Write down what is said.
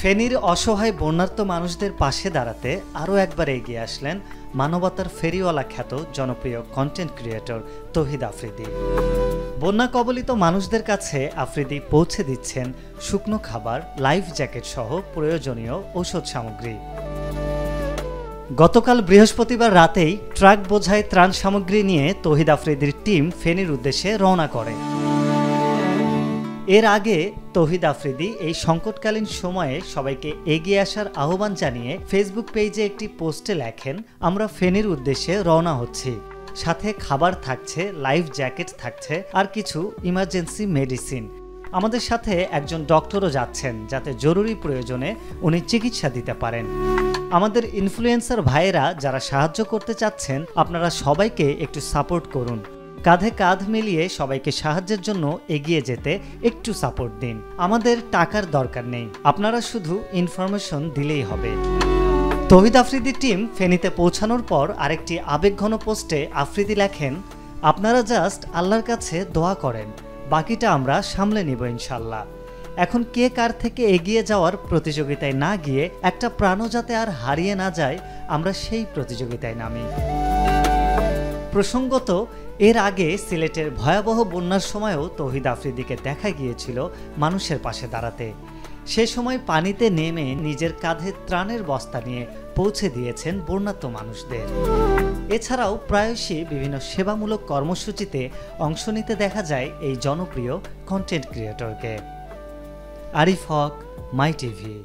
ফেনীর অসহায় বন্যার্ত মানুষদের পাশে দাঁড়াতে আরও একবার এগিয়ে আসলেন মানবতার ফেরিওয়ালা খ্যাত জনপ্রিয় কন্টেন্ট ক্রিয়েটর তৌহিদ আফ্রিদি। বন্যা কবলিত মানুষদের কাছে আফ্রিদি পৌঁছে দিচ্ছেন শুকনো খাবার, লাইফ জ্যাকেট সহ প্রয়োজনীয় ঔষধ সামগ্রী। গতকাল বৃহস্পতিবার রাতেই ট্রাক বোঝাই ত্রাণ সামগ্রী নিয়ে তৌহিদ আফ্রিদির টিম ফেনীর উদ্দেশ্যে রওনা করে। এর আগে তৌহিদ আফ্রিদি এই সংকটকালীন সময়ে সবাইকে এগিয়ে আসার আহ্বান জানিয়ে ফেসবুক পেজে একটি পোস্টে লেখেন, আমরা ফেনীর উদ্দেশ্যে রওনা হচ্ছি, সাথে খাবার থাকছে, লাইফ জ্যাকেট থাকছে আর কিছু ইমার্জেন্সি মেডিসিন। আমাদের সাথে একজন ডক্টরও যাচ্ছেন যাতে জরুরি প্রয়োজনে উনি চিকিৎসা দিতে পারেন। আমাদের ইনফ্লুয়েন্সার ভাইয়েরা যারা সাহায্য করতে চাচ্ছেন, আপনারা সবাইকে একটু সাপোর্ট করুন। কাঁধে কাঁধ মিলিয়ে সবাইকে সাহায্যের জন্য এগিয়ে যেতে একটু সাপোর্ট দিন। আমাদের টাকার দরকার নেই, আপনারা শুধু ইনফরমেশন দিলেই হবে। তৌহিদ আফ্রিদি টিম ফেনীতে পৌঁছানোর পর আরেকটি আবেগঘন পোস্টে আফ্রিদি লেখেন, আপনারা জাস্ট আল্লাহর কাছে দোয়া করেন, বাকিটা আমরা সামলে নিব ইনশাল্লাহ। এখন কে কার থেকে এগিয়ে যাওয়ার প্রতিযোগিতায় না গিয়ে একটা প্রাণও যাতে আর হারিয়ে না যায়, আমরা সেই প্রতিযোগিতায় নামি। প্রসঙ্গত, এর আগে সিলেটের ভয়াবহ বন্যার সময়ও তৌহিদ আফ্রিদিকে দেখা গিয়েছিল মানুষের পাশে দাঁড়াতে। সে সময় পানিতে নেমে নিজের কাঁধে ত্রাণের বস্তা নিয়ে পৌঁছে দিয়েছেন বন্যার্ত মানুষদের। এছাড়াও প্রায়শই বিভিন্ন সেবামূলক কর্মসূচিতে অংশ নিতে দেখা যায় এই জনপ্রিয় কন্টেন্ট ক্রিয়েটরকে। আরিফ হক, মাই টিভি।